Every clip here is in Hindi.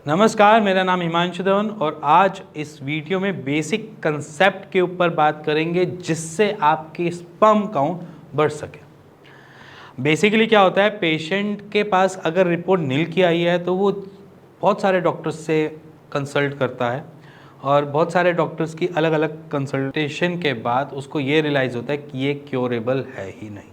नमस्कार, मेरा नाम हिमांशु धवन और आज इस वीडियो में बेसिक कंसेप्ट के ऊपर बात करेंगे जिससे आपकी स्पर्म काउंट बढ़ सके। बेसिकली क्या होता है, पेशेंट के पास अगर रिपोर्ट नील की आई है तो वो बहुत सारे डॉक्टर्स से कंसल्ट करता है और बहुत सारे डॉक्टर्स की अलग अलग कंसल्टेशन के बाद उसको ये रियलाइज़ होता है कि ये क्योरेबल है ही नहीं,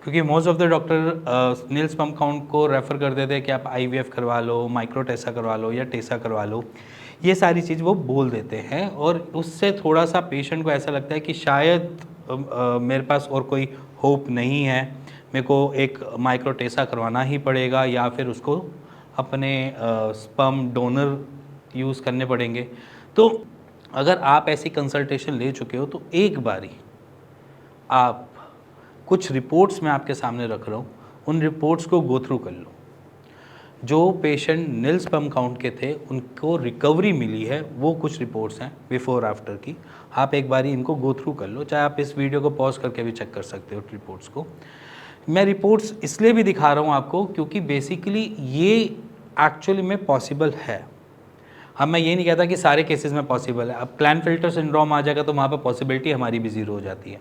क्योंकि most of the doctor nil sperm count को रेफ़र कर देते हैं कि आप आईवीएफ करवा लो, माइक्रो टेसा करवा लो या टेसा करवा लो। ये सारी चीज़ वो बोल देते हैं और उससे थोड़ा सा पेशेंट को ऐसा लगता है कि शायद मेरे पास और कोई होप नहीं है, मेरे को एक माइक्रो टेसा करवाना ही पड़ेगा या फिर उसको अपने स्पर्म डोनर यूज़ करने पड़ेंगे। तो अगर आप ऐसी कंसल्टेशन ले चुके हो तो एक बारी आप कुछ रिपोर्ट्स मैं आपके सामने रख रहा हूँ, उन रिपोर्ट्स को गो थ्रू कर लो। जो पेशेंट नील स्पर्म काउंट के थे उनको रिकवरी मिली है, वो कुछ रिपोर्ट्स हैं बिफोर आफ्टर की। आप एक बारी इनको गो थ्रू कर लो, चाहे आप इस वीडियो को पॉज करके भी चेक कर सकते हो रिपोर्ट्स को। मैं रिपोर्ट्स इसलिए भी दिखा रहा हूँ आपको क्योंकि बेसिकली ये एक्चुअली में पॉसिबल है। अब मैं ये नहीं कहता कि सारे केसेस में पॉसिबल है। अब क्लैनफिल्टर सिंड्रोम आ जाएगा तो वहाँ पर पॉसिबिलिटी हमारी भी ज़ीरो हो जाती है,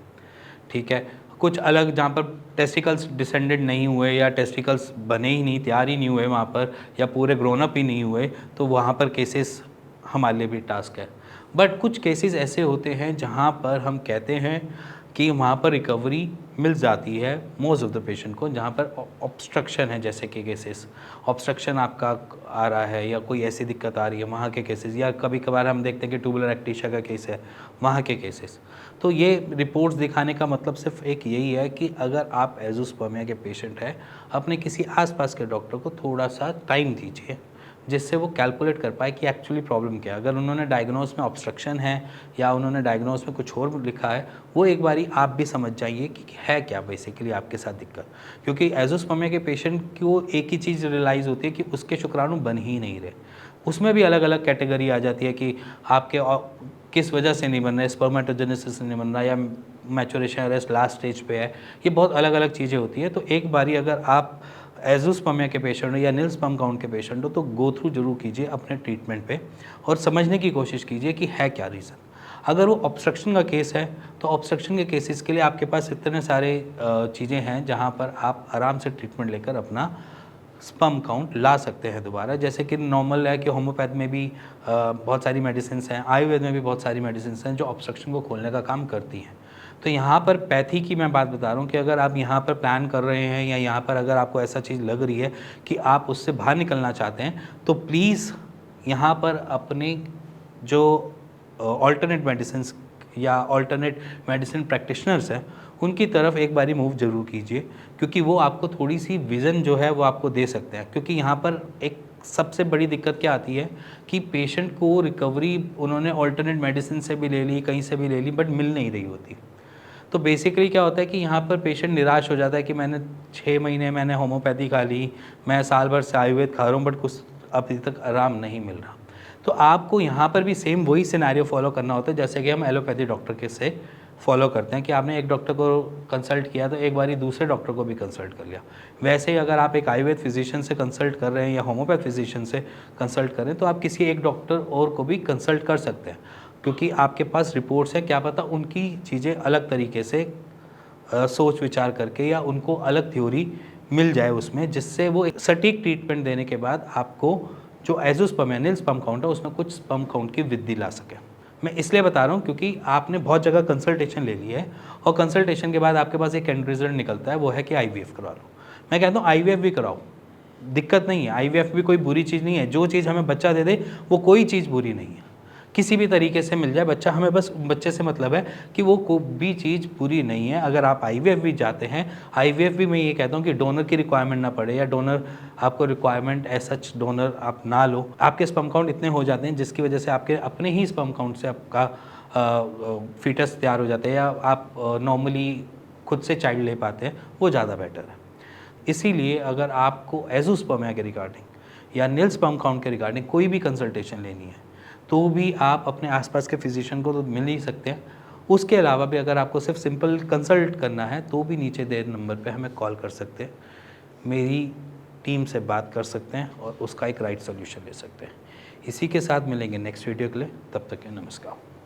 ठीक है। कुछ अलग जहाँ पर टेस्टिकल्स डिसेंडेड नहीं हुए या टेस्टिकल्स बने ही नहीं, तैयार ही नहीं हुए वहाँ पर, या पूरे ग्रोन अप ही नहीं हुए, तो वहाँ पर केसेस हमारे लिए भी टास्क है। बट कुछ केसेस ऐसे होते हैं जहाँ पर हम कहते हैं कि वहाँ पर रिकवरी मिल जाती है मोस्ट ऑफ द पेशेंट को, जहाँ पर ऑब्स्ट्रक्शन है, जैसे कि केसेस ऑब्स्ट्रक्शन आपका आ रहा है या कोई ऐसी दिक्कत आ रही है, वहाँ के केसेस, या कभी कभार हम देखते हैं कि ट्यूबुलर एक्टीशिया का केस है, वहाँ के केसेस। तो ये रिपोर्ट्स दिखाने का मतलब सिर्फ एक यही है कि अगर आप एज़ोस्पर्मिया के पेशेंट हैं, अपने किसी आसपास के डॉक्टर को थोड़ा सा टाइम दीजिए जिससे वो कैलकुलेट कर पाए कि एक्चुअली प्रॉब्लम क्या है। अगर उन्होंने डायग्नोस में ऑब्स्ट्रक्शन है या उन्होंने डायग्नोस में कुछ और लिखा है, वो एक बारी आप भी समझ जाइए कि है क्या बेसिकली आपके साथ दिक्कत। क्योंकि एज़ोस्पर्मिया के पेशेंट को एक ही चीज़ रियलाइज़ होती है कि उसके शुक्राणु बन ही नहीं रहे। उसमें भी अलग अलग कैटेगरी आ जाती है कि आपके किस वजह से नहीं बन रहे, स्पर्मेटोजेनेसिस से नहीं बन रहा या मैचुरेशन अरेस्ट लास्ट स्टेज पे है। ये बहुत अलग अलग चीज़ें होती हैं। तो एक बारी अगर आप एज़ोस्पर्मिया के पेशेंट हो या नील स्पर्म काउंट के पेशेंट हो तो गो थ्रू जरूर कीजिए अपने ट्रीटमेंट पे और समझने की कोशिश कीजिए कि है क्या रीज़न। अगर वो ऑब्स्ट्रक्शन का केस है तो ऑब्स्ट्रक्शन के केसेस के लिए आपके पास इतने सारे चीज़ें हैं जहाँ पर आप आराम से ट्रीटमेंट लेकर अपना स्पर्म काउंट ला सकते हैं दोबारा। जैसे कि नॉर्मल है कि होम्योपैथ में भी बहुत सारी मेडिसिन हैं, आयुर्वेद में भी बहुत सारी मेडिसिन हैं जो ऑब्स्ट्रक्शन को खोलने का काम करती हैं। तो यहाँ पर पैथी की मैं बात बता रहा हूँ कि अगर आप यहाँ पर प्लान कर रहे हैं या यहाँ पर अगर आपको ऐसा चीज़ लग रही है कि आप उससे बाहर निकलना चाहते हैं, तो प्लीज़ यहाँ पर अपने जो ऑल्टरनेट मेडिसिन या ऑल्टरनेट मेडिसिन प्रैक्टिशनर्स हैं उनकी तरफ एक बारी मूव ज़रूर कीजिए, क्योंकि वो आपको थोड़ी सी विज़न जो है वो आपको दे सकते हैं। क्योंकि यहाँ पर एक सबसे बड़ी दिक्कत क्या आती है कि पेशेंट को रिकवरी उन्होंने ऑल्टरनेट मेडिसिन से भी ले ली, कहीं से भी ले ली, बट मिल नहीं रही होती। तो बेसिकली क्या होता है कि यहाँ पर पेशेंट निराश हो जाता है कि मैंने 6 महीने मैंने होम्योपैथी खा ली, मैं साल भर से आयुर्वेद खा रहा हूँ, बट कुछ अभी तक आराम नहीं मिल रहा। तो आपको यहाँ पर भी सेम वही सिनेरियो फॉलो करना होता है जैसे कि हम एलोपैथी डॉक्टर के से फॉलो करते हैं कि आपने एक डॉक्टर को कंसल्ट किया तो एक बारी दूसरे डॉक्टर को भी कंसल्ट कर लिया। वैसे ही अगर आप एक आयुर्वेद फिजिशियन से कंसल्ट कर रहे हैं या होम्योपैथ फिजिशियन से कंसल्ट कर रहे हैं तो आप किसी एक डॉक्टर और को भी कंसल्ट कर सकते हैं, क्योंकि आपके पास रिपोर्ट्स है, क्या पता उनकी चीज़ें अलग तरीके से सोच विचार करके या उनको अलग थ्योरी मिल जाए उसमें, जिससे वो एक सटीक ट्रीटमेंट देने के बाद आपको जो एज़ोस्पर्मिया नील स्पर्म काउंट है उसमें कुछ स्पर्म काउंट की वृद्धि ला सके। मैं इसलिए बता रहा हूँ क्योंकि आपने बहुत जगह कंसल्टेशन ले ली है और कंसल्टेशन के बाद आपके पास एक एंड रिजल्ट निकलता है, वो है कि आईवीएफ करवा लो। मैं कहता हूँ आईवीएफ भी कराओ, दिक्कत नहीं है। आईवीएफ भी कोई बुरी चीज़ नहीं है। जो चीज़ हमें बच्चा दे दे वो कोई चीज़ बुरी नहीं है, किसी भी तरीके से मिल जाए बच्चा, हमें बस बच्चे से मतलब है कि वो कोई भी चीज़ बुरी नहीं है। अगर आप आईवीएफ भी जाते हैं, आईवीएफ भी मैं ये कहता हूँ कि डोनर की रिक्वायरमेंट ना पड़े या डोनर आपको रिक्वायरमेंट एज सच डोनर आप ना लो। आपके स्पर्म काउंट इतने हो जाते हैं जिसकी वजह से आपके अपने ही स्पर्म काउंट से आपका फीटस तैयार हो जाते हैं या आप नॉर्मली खुद से चाइल्ड ले पाते हैं, वो ज़्यादा बेटर है। इसीलिए अगर आपको एज़ोस्पर्मिया के रिगार्डिंग या नील स्पर्म काउंट के रिगार्डिंग कोई भी कंसल्टेशन लेनी है तो भी आप अपने आसपास के फिजिशियन को तो मिल ही सकते हैं। उसके अलावा भी अगर आपको सिर्फ सिंपल कंसल्ट करना है तो भी नीचे दे नंबर पे हमें कॉल कर सकते हैं। मेरी टीम से बात कर सकते हैं और उसका एक राइट सोल्यूशन ले सकते हैं। इसी के साथ मिलेंगे नेक्स्ट वीडियो के लिए, तब तक के नमस्कार।